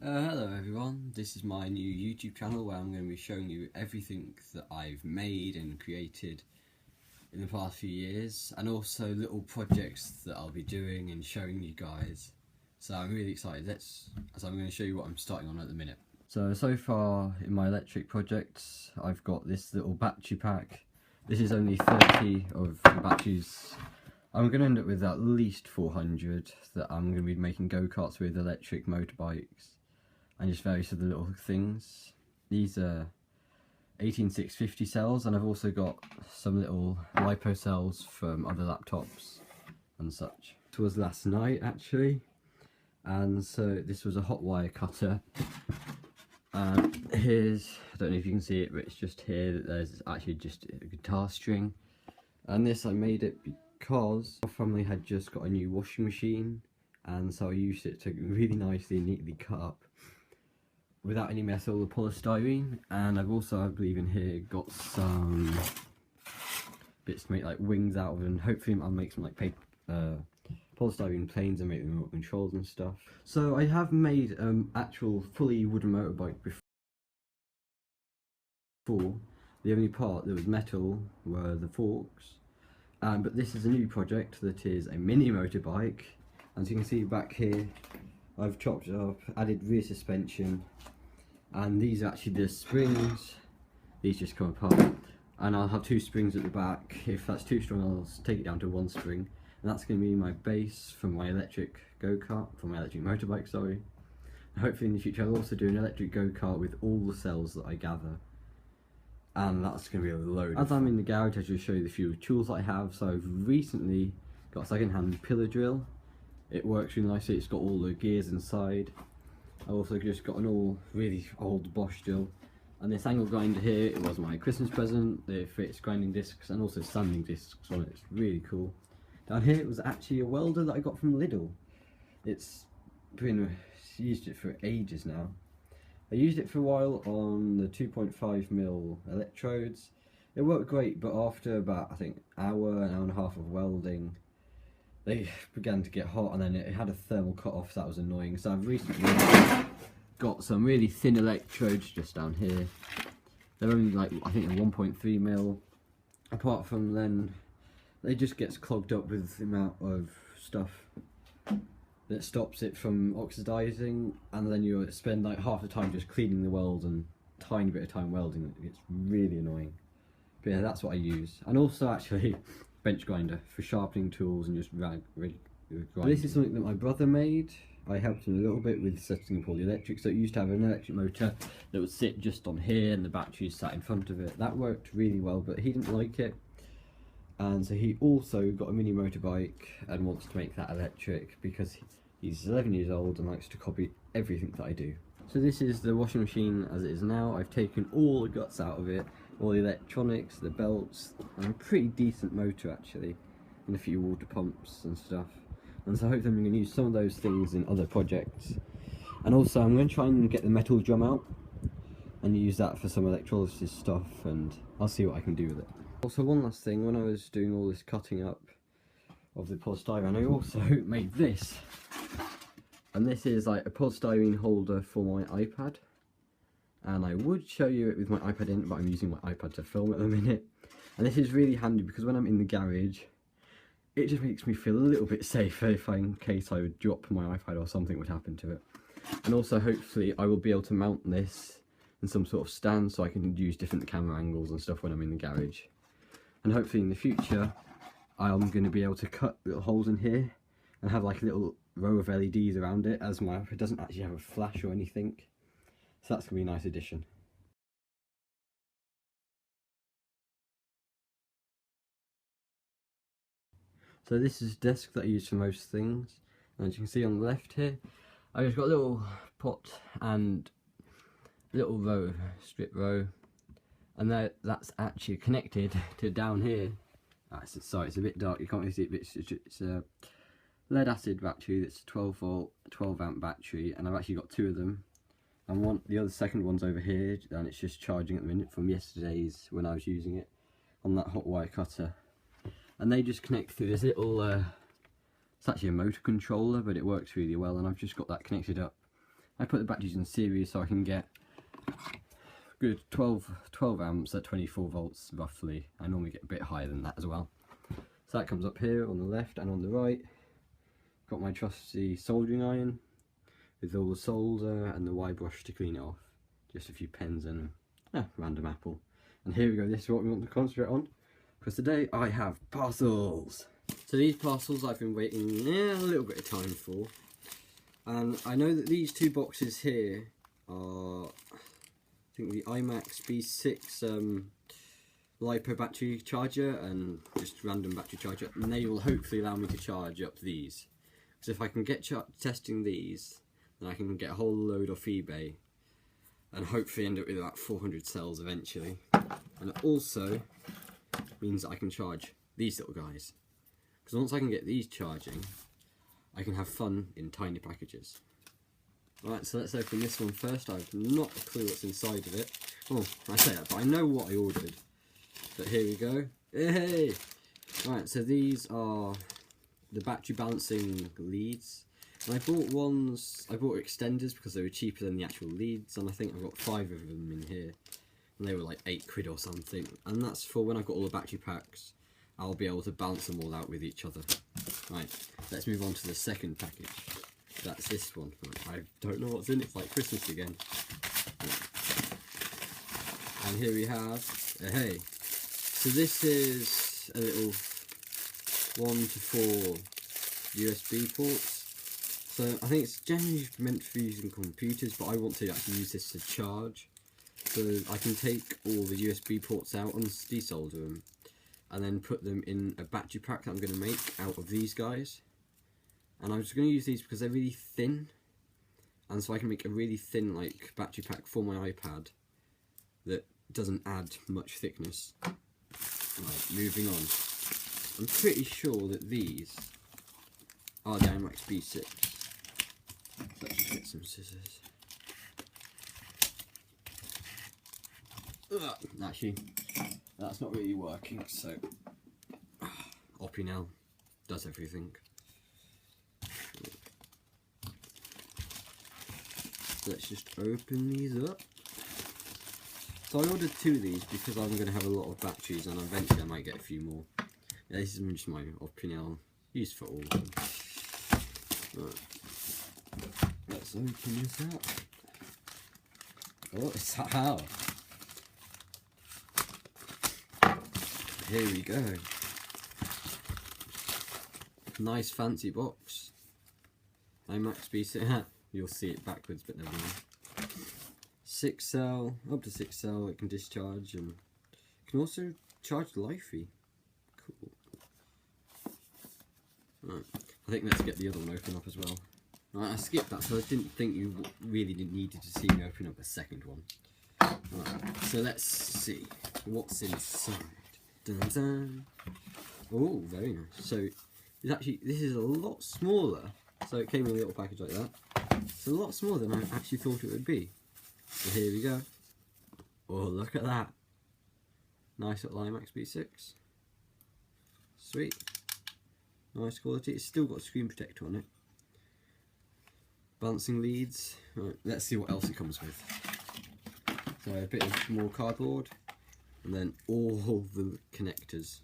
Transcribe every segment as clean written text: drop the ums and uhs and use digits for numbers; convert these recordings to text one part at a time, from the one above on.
Hello everyone, this is my new YouTube channel where I'm going to be showing you everything that I've made and created in the past few years, and also little projects that I'll be doing and showing you guys. So I'm really excited. So I'm going to show you what I'm starting on at the minute. So far in my electric projects I've got this little battery pack. This is only 30 of the batteries. I'm going to end up with at least 400 that I'm going to be making go-karts with, electric motorbikes, and just various other little things. These are 18650 cells, and I've also got some little lipo cells from other laptops and such. It was last night actually, and so this was a hot wire cutter. Here's, I don't know if you can see it, but it's just here that there's actually just a guitar string. And this, I made it because my family had just got a new washing machine, and so I used it to really nicely and neatly cut up without any metal or polystyrene. And I've also, I believe in here, got some bits to make like wings out of, and hopefully I'll make some like paper polystyrene planes and make them remote controls and stuff. So I have made actual fully wooden motorbike before. The only part that was metal were the forks, but this is a new project that is a mini motorbike. As you can see back here, I've chopped it up, added rear suspension, and these are actually the springs. These just come apart, and I'll have two springs at the back. If that's too strong, I'll take it down to one spring, and that's going to be my base for my electric go-kart, for my electric motorbike, sorry. And hopefully in the future I'll also do an electric go-kart with all the cells that I gather, and that's going to be a load. As I'm in the garage, I just show you the few tools I have. So I've recently got a second-hand pillar drill. It works really nicely, it's got all the gears inside. I also just got an all really old Bosch drill, and this angle grinder here, it was my Christmas present. It fits grinding discs and also sanding discs on it. It's really cool. Down here it was actually a welder that I got from Lidl. It's been used it for ages now. I used it for a while on the 2.5mm electrodes. It worked great, but after about, I think, an hour and a half of welding, they began to get hot, and then it had a thermal cut off, so that was annoying. So I've recently got some really thin electrodes just down here. They're only like, I think, 1.3mm. Apart from then, they just gets clogged up with the amount of stuff that stops it from oxidizing, and then you spend like half the time just cleaning the weld and tiny bit of time welding. It gets really annoying. But yeah, that's what I use. And also actually bench grinder for sharpening tools and just grind. This is something that my brother made. I helped him a little bit with setting up all the electrics. So it used to have an electric motor that would sit just on here and the batteries sat in front of it. That worked really well, but he didn't like it. And so he also got a mini motorbike and wants to make that electric because he's 11 years old and likes to copy everything that I do. So this is the washing machine as it is now. I've taken all the guts out of it, all the electronics, the belts, and a pretty decent motor actually, and a few water pumps and stuff. And so hopefully I'm going to use some of those things in other projects. And also I'm going to try and get the metal drum out and use that for some electrolysis stuff, and I'll see what I can do with it. Also, one last thing, when I was doing all this cutting up of the polystyrene, I also made this. And this is like a polystyrene holder for my iPad. And I would show you it with my iPad in, but I'm using my iPad to film at the minute. And this is really handy because when I'm in the garage, it just makes me feel a little bit safer in case I would drop my iPad or something would happen to it. And also hopefully I will be able to mount this in some sort of stand so I can use different camera angles and stuff when I'm in the garage. And hopefully in the future I'm going to be able to cut little holes in here and have like a little row of LEDs around it, as my iPad doesn't actually have a flash or anything. So that's going to be a nice addition. So this is a desk that I use for most things. And as you can see on the left here, I've just got a little pot and a little row, strip row. And that's actually connected to down here. Sorry, it's a bit dark, you can't really see it, but it's a lead acid battery that's a 12 volt, 12 amp battery, and I've actually got two of them. And the second one's over here, and it's just charging at the minute from yesterday's when I was using it on that hot wire cutter. And they just connect through this little, it's actually a motor controller, but it works really well, and I've just got that connected up I put the batteries in series so I can get good 12 amps at 24 volts roughly. I normally get a bit higher than that as well. So that comes up here on the left and on the right. Got my trusty soldering iron with all the solder and the Y brush to clean it off. Just a few pens and a random apple. And here we go, this is what we want to concentrate on. Because today I have parcels. So these parcels I've been waiting a little bit of time for. And I know that these two boxes here are, I think, the iMax B6 lipo battery charger and just random battery charger, and they will hopefully allow me to charge up these. Because if I can get testing these, then I can get a whole load off eBay and hopefully end up with about 400 cells eventually. And it also means that I can charge these little guys. Because once I can get these charging, I can have fun in tiny packages. Right, so let's open this one first. I have not a clue what's inside of it. Oh, I say that, but I know what I ordered. But here we go. Hey! Right, so these are the battery balancing leads. And I bought extenders because they were cheaper than the actual leads, and I think I've got 5 of them in here. And they were like £8 or something. And that's for when I've got all the battery packs, I'll be able to balance them all out with each other. Right, let's move on to the second package. That's this one. I don't know what's in it, it's like Christmas again. And here we have, hey, so this is a little 1 to 4 USB ports. So I think it's generally meant for using computers, but I want to actually use this to charge. So I can take all the USB ports out and desolder them, and then put them in a battery pack that I'm going to make out of these guys. And I'm just going to use these because they're really thin, and so I can make a really thin like battery pack for my iPad that doesn't add much thickness. Right, moving on. I'm pretty sure that these are the iMax B6. Let's just get some scissors. Ugh, actually, that's not really working, so Opinel does everything. Let's just open these up. So I ordered 2 of these because I'm going to have a lot of batteries, and eventually I might get a few more. Yeah, this is just my Opinel, used for all of them. Right. Let's open this up. Oh, it's how? Here we go. Nice fancy box. iMax B6. You'll see it backwards, but never mind. 6 cell, up to 6 cell. It can discharge and can also charge Lifey. Cool. Right. I think let's get the other one open up as well. Right, I skipped that, so I didn't think you really needed to see me open up a second one. Right, so let's see what's inside. Dun dun. Oh, very nice. So it's actually, this is a lot smaller. So it came in a little package like that. It's a lot smaller than I actually thought it would be. So here we go. Oh, look at that. Nice little iMax B6. Sweet. Nice quality. It's still got a screen protector on it. Balancing leads. Right, let's see what else it comes with. So a bit of more cardboard. And then all the connectors.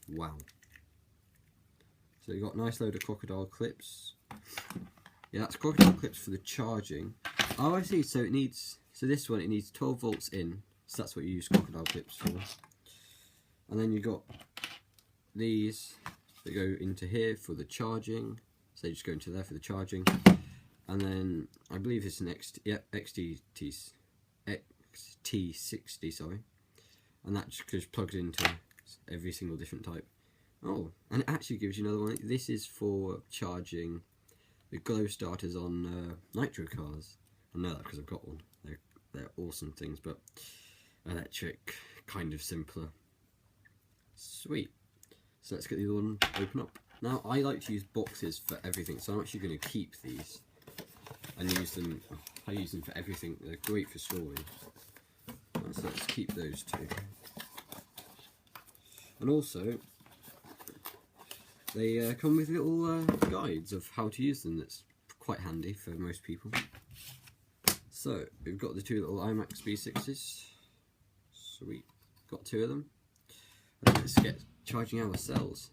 Wow. So you've got a nice load of crocodile clips. Yeah, that's crocodile clips for the charging. Oh, I see. So it needs, so this one, it needs 12 volts in. So that's what you use crocodile clips for. And then you've got these that go into here for the charging. So they just go into there for the charging. And then I believe it's an XT60, sorry. And that just plugs into every single different type. Oh, and it actually gives you another one. This is for charging the glow starters on nitro cars. I know that because I've got one. They're awesome things, but electric, kind of simpler. Sweet. So let's get the other one open up. Now I like to use boxes for everything, so I'm actually going to keep these and use them. I use them for everything. They're great for storing. Right, so let's keep those 2. And also, they come with little guides of how to use them. That's quite handy for most people. So we've got the two little IMAX B6s. Sweet, got two of them. And let's get charging our cells.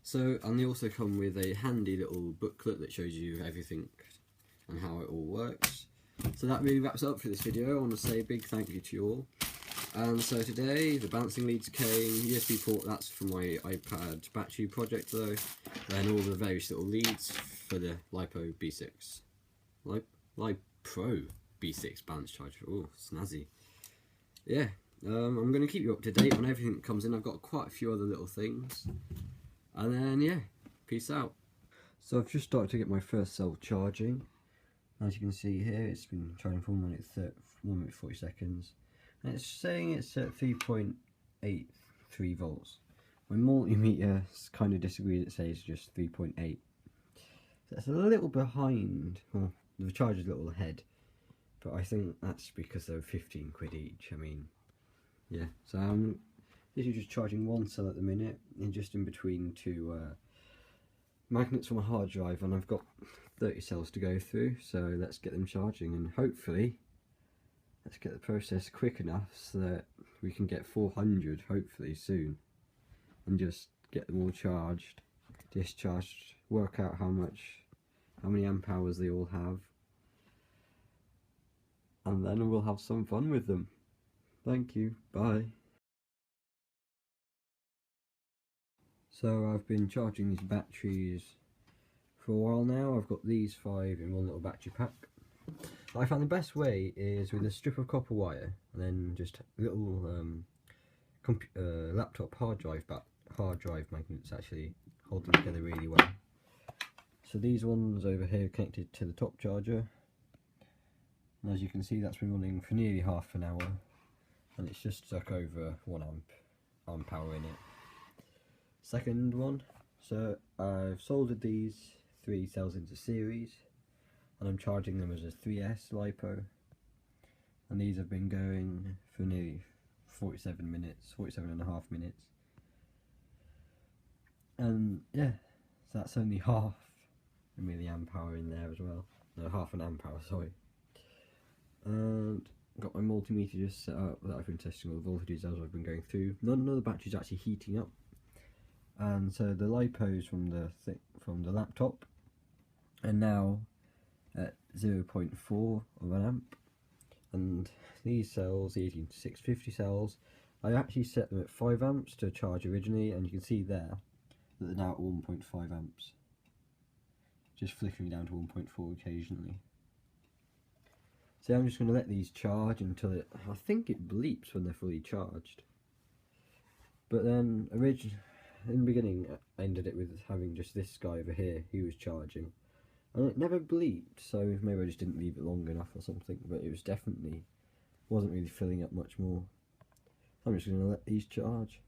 So, and they also come with a handy little booklet that shows you everything and how it all works. So that really wraps up for this video. I want to say a big thank you to you all. And so today the balancing leads came, USB port, that's for my iPad battery project though, and all the various little leads for the lipo B6. Lipo B6 balance charger. Oh, snazzy. Yeah, I'm going to keep you up to date on everything that comes in. I've got quite a few other little things. And then, yeah, peace out. So I've just started to get my first cell charging. As you can see here, it's been charging for 1 minute 40 seconds. And it's saying it's at 3.83 volts. My multimeter kind of disagrees, it says just 3.8. So that's a little behind, well, the charger's a little ahead. But I think that's because they're 15 quid each. I mean, yeah. So I'm literally just charging one cell at the minute, and just in between two magnets from a hard drive, and I've got 30 cells to go through. So let's get them charging, and hopefully, let's get the process quick enough so that we can get 400 hopefully soon, and just get them all charged, discharged, work out how many amp hours they all have. And then we'll have some fun with them. Thank you, bye. So I've been charging these batteries for a while now. I've got these 5 in one little battery pack. I found the best way is with a strip of copper wire and then just little laptop hard drive magnets actually hold them together really well. So these ones over here are connected to the top charger. And as you can see, that's been running for nearly half an hour, and it's just stuck over 1 amp hour in it. Second one, so I've soldered these 3 cells into series, and I'm charging them as a 3S lipo, and these have been going for nearly 47 and a half minutes. And yeah, so that's only half a milliamp hour in there as well. No, half an amp hour, sorry. And got my multimeter just set up that I've been testing all the voltages as I've been going through. None of the batteries actually heating up, and so the lipos from the laptop are now at 0.4 of an amp, and these cells, the 18650 cells, I actually set them at 5 amps to charge originally, and you can see there that they're now at 1.5 amps, just flickering down to 1.4 occasionally. So I'm just going to let these charge until I think it bleeps when they're fully charged. But then in the beginning I ended it with having just this guy over here, he was charging. And it never bleeped, so maybe I just didn't leave it long enough or something, but it was definitely, wasn't really filling up much more. I'm just going to let these charge.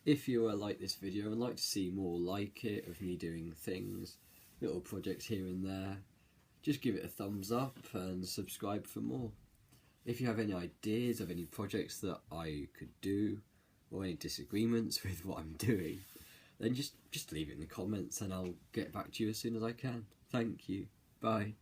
If you like this video and like to see more like it, of me doing things, little projects here and there, just give it a thumbs up and subscribe for more. If you have any ideas of any projects that I could do, or any disagreements with what I'm doing, then just leave it in the comments and I'll get back to you as soon as I can. Thank you. Bye.